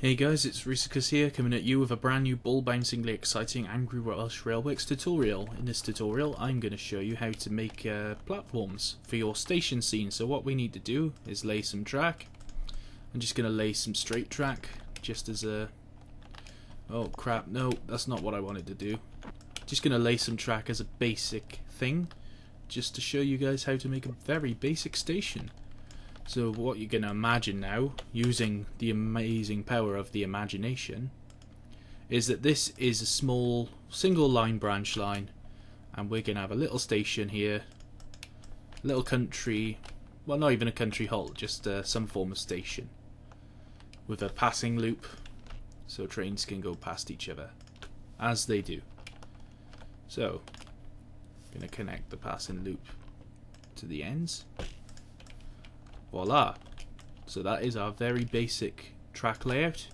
Hey guys, it's Rhysicus here, coming at you with a brand new ball-bouncingly exciting Angry Welsh Railworks tutorial. In this tutorial, I'm going to show you how to make platforms for your station scene. So what we need to do is lay some track. I'm just going to lay some straight track, just as a... Oh crap, no, that's not what I wanted to do. Just going to lay some track as a basic thing, just to show you guys how to make a very basic station. So what you're going to imagine now, using the amazing power of the imagination, is that this is a small single line branch line, and we're going to have a little station here, a little country, well, not even a country halt, just some form of station, with a passing loop so trains can go past each other, as they do. So, I'm going to connect the passing loop to the ends. Voila! So that is our very basic track layout.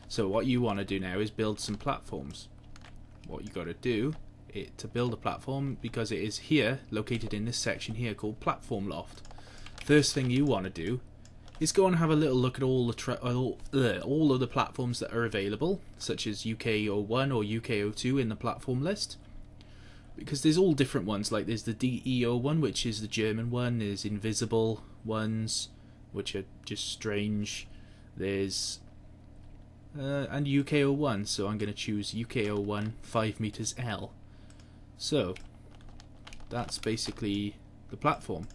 So what you want to do now is build some platforms. What you got to do to build a platform, because it is here, located in this section here called Platform Loft. First thing you want to do is go and have a little look at all of the platforms that are available, such as UK01 or UK02 in the platform list. Because there's all different ones, like there's the DEO one, which is the German one, there's invisible ones, which are just strange, there's and UK01, so I'm going to choose UK01 5 meters L. So that's basically the platform.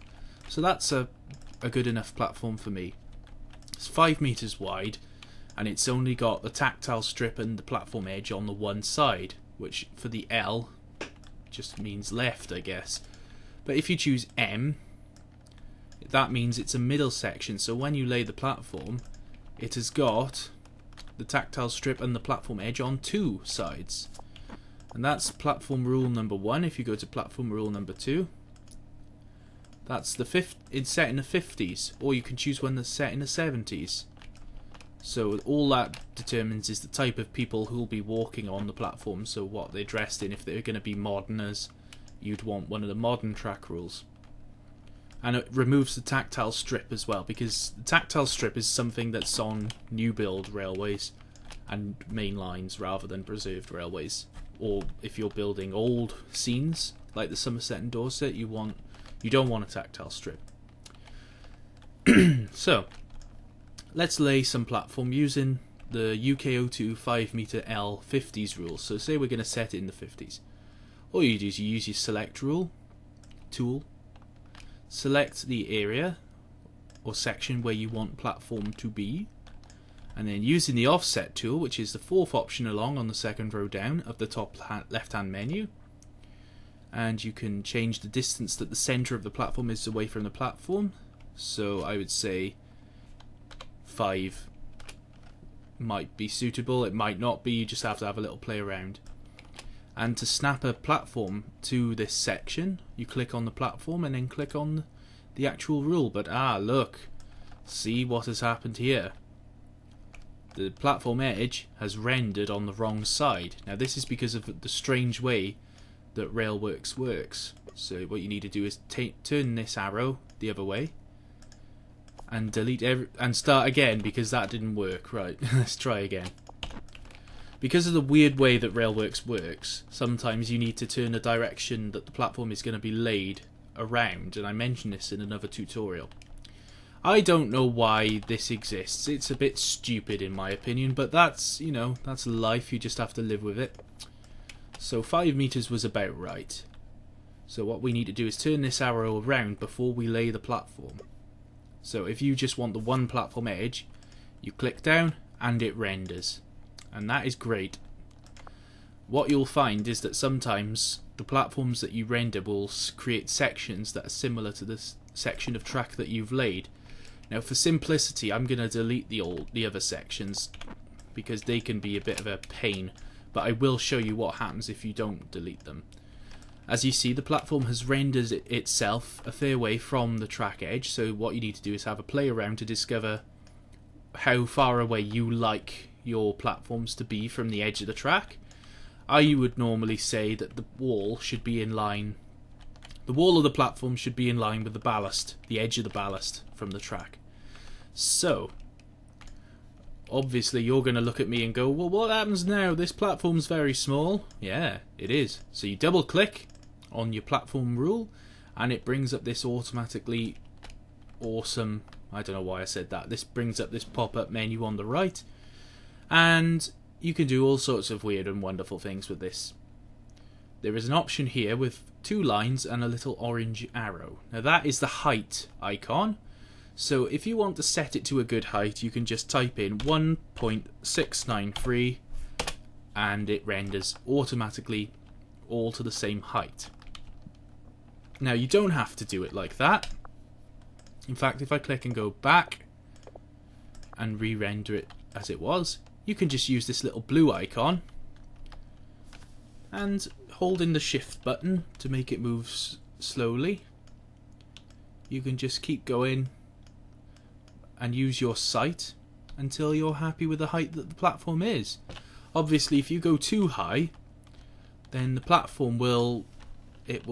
So that's a good enough platform for me. It's 5 meters wide, and it's only got the tactile strip and the platform edge on the one side, which for the L just means left, I guess. But if you choose M, that means it's a middle section, so when you lay the platform, it has got the tactile strip and the platform edge on two sides. And that's platform rule number 1. If you go to platform rule number 2, that's it's set in the 50s, or you can choose one that's set in the 70s. So all that determines is the type of people who will be walking on the platform, so what they're dressed in. If they're going to be moderners, you'd want one of the modern track rules. And it removes the tactile strip as well, because the tactile strip is something that's on new build railways and main lines rather than preserved railways. Or if you're building old scenes like the Somerset and Dorset, you don't want a tactile strip. So let's lay some platform using the UK02 5 meter L 50s rule. So say we're going to set it in the 50s. All you do is you use your select tool, select the area or section where you want platform to be, and then using the offset tool, which is the 4th option along on the 2nd row down of the top left hand menu, and you can change the distance that the center of the platform is away from the platform. So I would say 5 might be suitable, it might not be, you just have to have a little play around. And to snap a platform to this section, you click on the platform and then click on the actual rule. But look, see what has happened here. The platform edge has rendered on the wrong side. Now this is because of the strange way that Railworks works. So what you need to do is turn this arrow the other way and delete and start again, because that didn't work. Right, let's try again. Because of the weird way that Railworks works, sometimes you need to turn the direction that the platform is going to be laid around, and I mentioned this in another tutorial. I don't know why this exists. It's a bit stupid in my opinion, but that's, that's life, you just have to live with it. So 5 meters was about right. So what we need to do is turn this arrow around before we lay the platform. So if you just want the one platform edge, you click down and it renders. And that is great. What you'll find is that sometimes the platforms that you render will create sections that are similar to this section of track that you've laid. Now for simplicity, I'm going to delete the other sections, because they can be a bit of a pain, but I will show you what happens if you don't delete them. As you see, the platform has rendered itself a fair way from the track edge, so what you need to do is have a play around to discover how far away you like your platforms to be from the edge of the track. I would normally say that the wall should be in line, the wall of the platform should be in line with the ballast, the edge of the ballast from the track. So obviously you're going to look at me and go, well, what happens now? This platform's very small. Yeah, it is. So you double click on your platform rule and it brings up this automatically awesome, I don't know why I said that, this brings up this pop-up menu on the right, and you can do all sorts of weird and wonderful things with this. There is an option here with 2 lines and a little orange arrow. Now that is the height icon. So if you want to set it to a good height, you can just type in 1.693 and it renders automatically all to the same height. Now you don't have to do it like that. In fact, if I click and go back and re-render it as it was, you can just use this little blue icon and holding the shift button to make it move slowly, you can just keep going and use your sight until you're happy with the height that the platform is. Obviously if you go too high, then the platform will it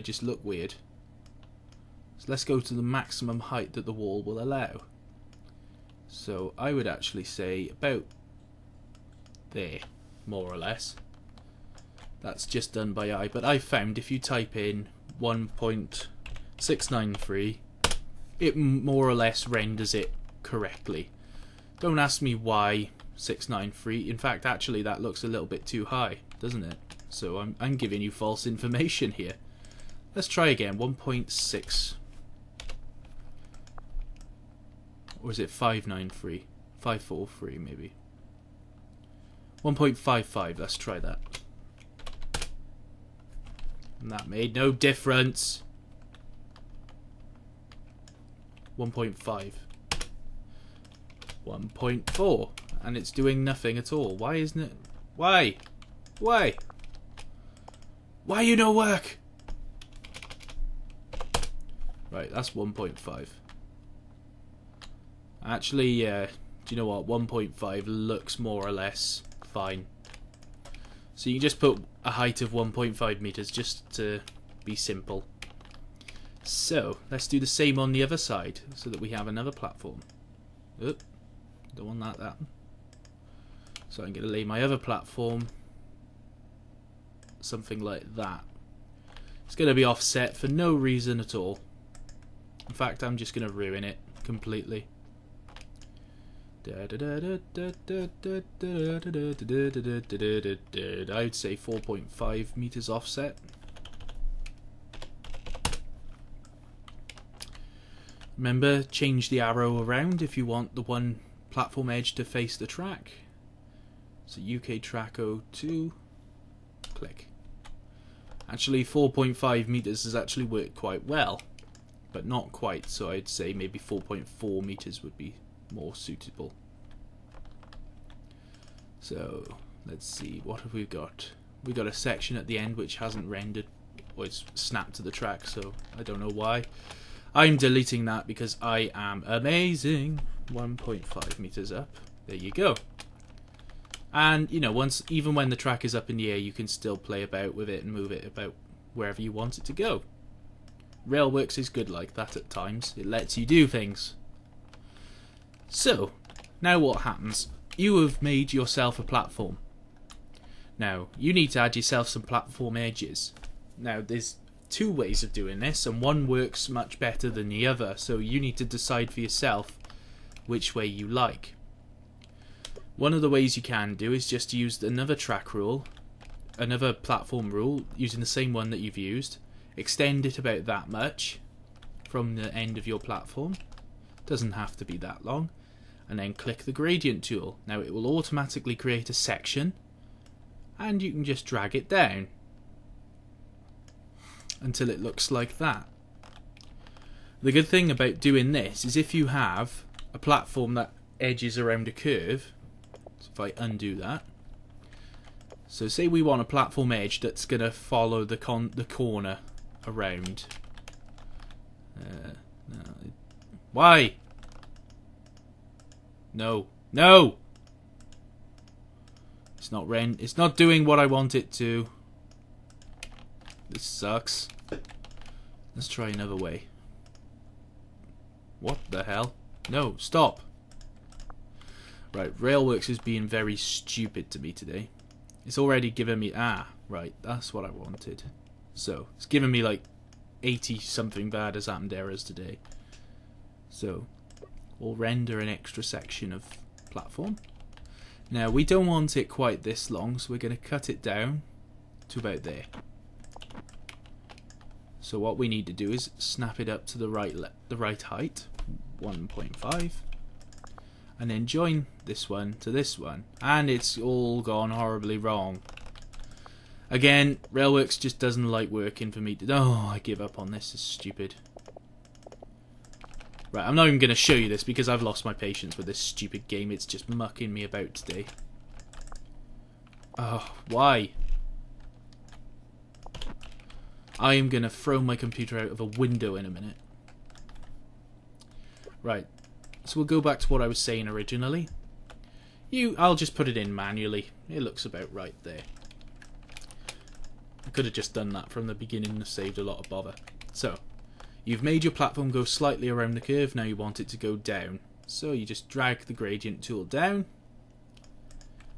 just look weird. So let's go to the maximum height that the wall will allow. So I would actually say about there, more or less. That's just done by eye, but I found if you type in 1.693, it more or less renders it correctly. Don't ask me why 693. In fact, actually that looks a little bit too high, doesn't it? So I'm giving you false information here. Let's try again. 1.6, or is it 593? 543 maybe. 1.55. Let's try that. And that made no difference. 1.5. 1.4. And it's doing nothing at all. Why isn't it? Why? Why? Why you no work? Right, that's 1.5. Actually, do you know what? 1.5 looks more or less fine. So you can just put a height of 1.5 meters just to be simple. So let's do the same on the other side so that we have another platform. Oop, don't want that. So I'm going to lay my other platform something like that. It's going to be offset for no reason at all. In fact, I'm just going to ruin it completely. I'd say 4.5 meters offset. Remember, change the arrow around if you want the one platform edge to face the track. So UK track 02, click. Actually 4.5 meters has actually worked quite well, but not quite, so I'd say maybe 4.4 meters would be more suitable. So let's see, what have we got? We got a section at the end which hasn't rendered, or it's snapped to the track, so I don't know why. I'm deleting that because I am amazing. 1.5 meters up. There you go. And you know, even when the track is up in the air, you can still play about with it and move it about wherever you want it to go. Railworks is good like that at times. It lets you do things. So, now what happens? You have made yourself a platform. Now, you need to add yourself some platform edges. Now, there's 2 ways of doing this, and one works much better than the other, so you need to decide for yourself which way you like. One of the ways you can do is just use another track rule, another platform rule, using the same one that you've used. Extend it about that much from the end of your platform. Doesn't have to be that long. And then click the gradient tool. Now it will automatically create a section, and you can just drag it down until it looks like that. The good thing about doing this is if you have a platform that edges around a curve, so if I undo that, so say we want a platform edge that's going to follow the corner around. Why? No. No! It's not doing what I want it to. This sucks. Let's try another way. What the hell? No, stop. Right, Railworks is being very stupid to me today. It's already given me... Ah, right, that's what I wanted. So, it's given me like 80 something bad has happened errors today. So, we'll render an extra section of platform. Now, we don't want it quite this long, so we're going to cut it down to about there. So what we need to do is snap it up to the right height, 1.5, and then join this one to this one, and it's all gone horribly wrong. Again, Railworks just doesn't like working for me. Oh, I give up on this. It's stupid. Right, I'm not even going to show you this because I've lost my patience with this stupid game. It's just mucking me about today. Oh, why? I am going to throw my computer out of a window in a minute. Right, so we'll go back to what I was saying originally. I'll just put it in manually. It looks about right there. I could have just done that from the beginning and saved a lot of bother. So, you've made your platform go slightly around the curve, now you want it to go down. So you just drag the gradient tool down,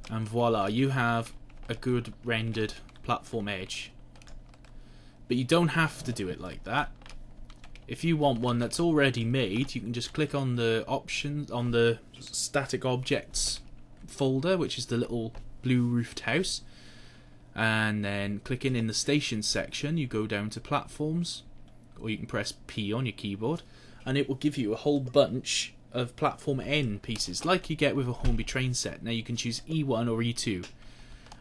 and voila, you have a good rendered platform edge. But you don't have to do it like that. If you want one that's already made, you can just click on the options, on the static objects folder, which is the little blue roofed house, and then clicking in the stations section, you go down to platforms, or you can press P on your keyboard, and it will give you a whole bunch of platform N pieces, like you get with a Hornby train set. Now you can choose E1 or E2,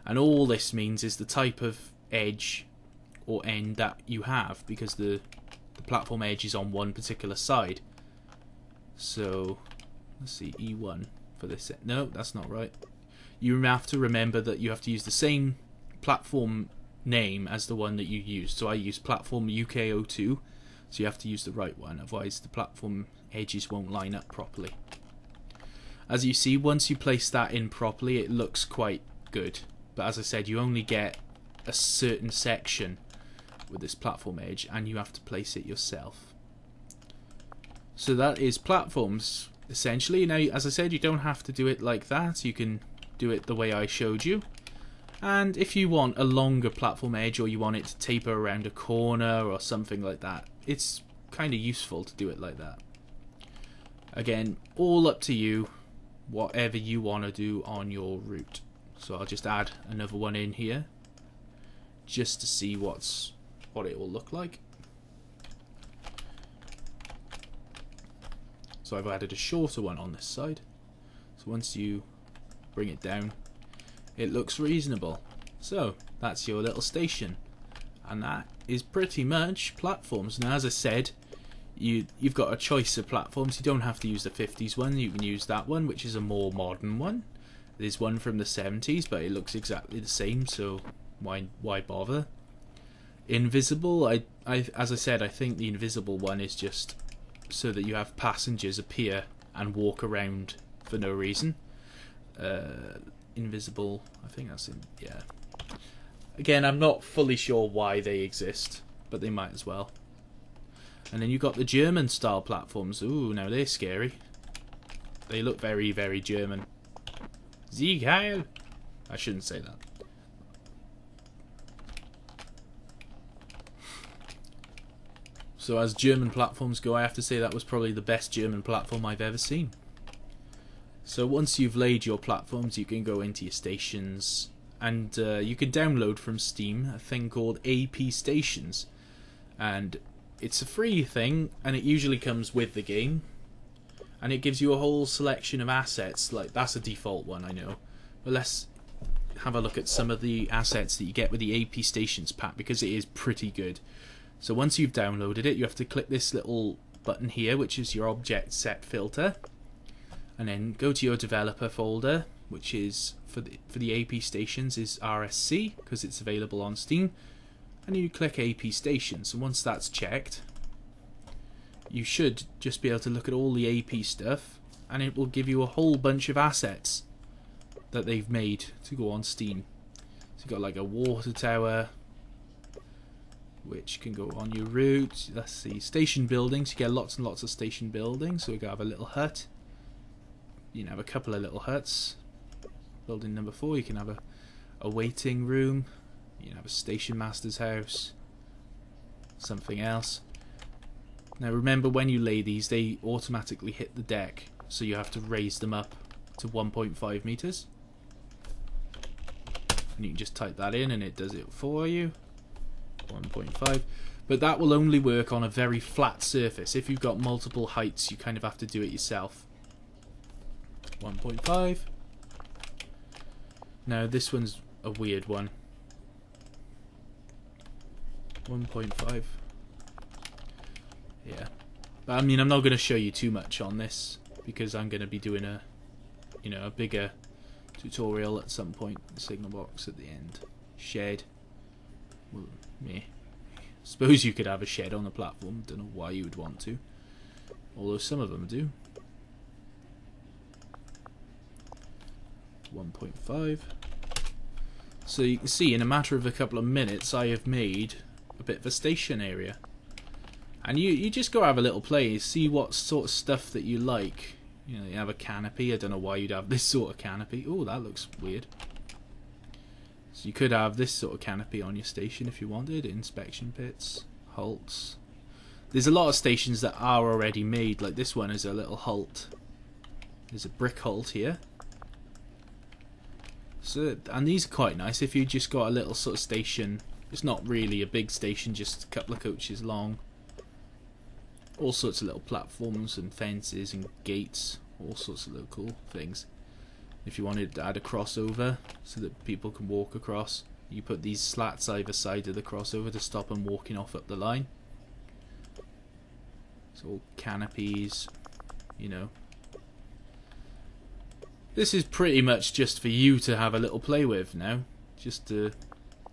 and all this means is the type of edge or end that you have, because the platform edge is on one particular side. So let's see, E1 for this set. No, that's not right. You have to remember that you have to use the same platform name as the one that you used. So I use platform UK02, so you have to use the right one, otherwise the platform edges won't line up properly. As you see, once you place that in properly, it looks quite good, but as I said, you only get a certain section with this platform edge, and you have to place it yourself. So that is platforms essentially. Now, as I said, you don't have to do it like that. You can do it the way I showed you, and if you want a longer platform edge, or you want it to taper around a corner or something like that, it's kind of useful to do it like that. Again, all up to you, whatever you want to do on your route. So I'll just add another one in here just to see what it will look like. So I've added a shorter one on this side. So once you bring it down, it looks reasonable. So that's your little station, and that is pretty much platforms. Now, as I said, you've got a choice of platforms. You don't have to use the 50s one. You can use that one, which is a more modern one. There's one from the 70s, but it looks exactly the same, so why bother? Invisible, as I said, I think the invisible one is just so that you have passengers appear and walk around for no reason. Invisible, I think that's in, yeah. Again, I'm not fully sure why they exist, but they might as well. And then you've got the German style platforms. Ooh, now they're scary. They look very, very German. Sieg Heil! I shouldn't say that. So as German platforms go, I have to say that was probably the best German platform I've ever seen. So once you've laid your platforms, you can go into your stations, and you can download from Steam a thing called AP Stations, and it's a free thing, and it usually comes with the game, and it gives you a whole selection of assets. Like, that's a default one, I know, but let's have a look at some of the assets that you get with the AP Stations pack, because it is pretty good. So once you've downloaded it, you have to click this little button here, which is your object set filter, and then go to your developer folder, which is for the AP Stations is RSC, because it's available on Steam, and you click AP Stations, and once that's checked, you should just be able to look at all the AP stuff, and it will give you a whole bunch of assets that they've made to go on Steam. So you've got like a water tower, which can go on your route. Let's see, station buildings. You get lots and lots of station buildings. So we got have a little hut. you can have a couple of little huts. Building number 4, you can have a waiting room. You can have a station master's house. Something else. Now remember, when you lay these, they automatically hit the deck, so you have to raise them up to 1.5 meters. And you can just type that in and it does it for you. 1.5. But that will only work on a very flat surface. If you've got multiple heights, you kind of have to do it yourself. 1.5. Now this one's a weird one. 1.5. Yeah. But I mean, I'm not going to show you too much on this because I'm going to be doing a bigger tutorial at some point. The signal box at the end. Shed. Well, yeah. Suppose you could have a shed on the platform. Don't know why you would want to. Although some of them do. 1.5. So you can see in a matter of a couple of minutes I have made a bit of a station area. And you just go have a little play, see what sort of stuff that you like. You know, you have a canopy. I don't know why you'd have this sort of canopy. Oh, that looks weird. So you could have this sort of canopy on your station if you wanted. Inspection pits, halts. There's a lot of stations that are already made, like this one is a little halt. There's a brick halt here. So, and these are quite nice if you just got a little sort of station. It's not really a big station, just a couple of coaches long. All sorts of little platforms and fences and gates, all sorts of little cool things. If you wanted to add a crossover so that people can walk across, you put these slats either side of the crossover to stop them walking off up the line. So all canopies, you know. This is pretty much just for you to have a little play with now, just to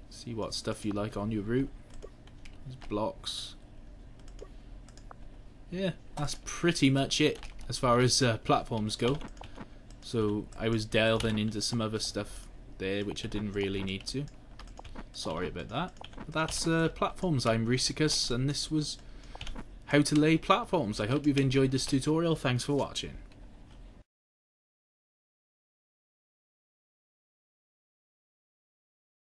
see what stuff you like on your route. There's blocks. Yeah, that's pretty much it as far as platforms go. So I was delving into some other stuff there which I didn't really need to. Sorry about that. But that's platforms. I'm Rhysicus and this was how to lay platforms. I hope you've enjoyed this tutorial. Thanks for watching.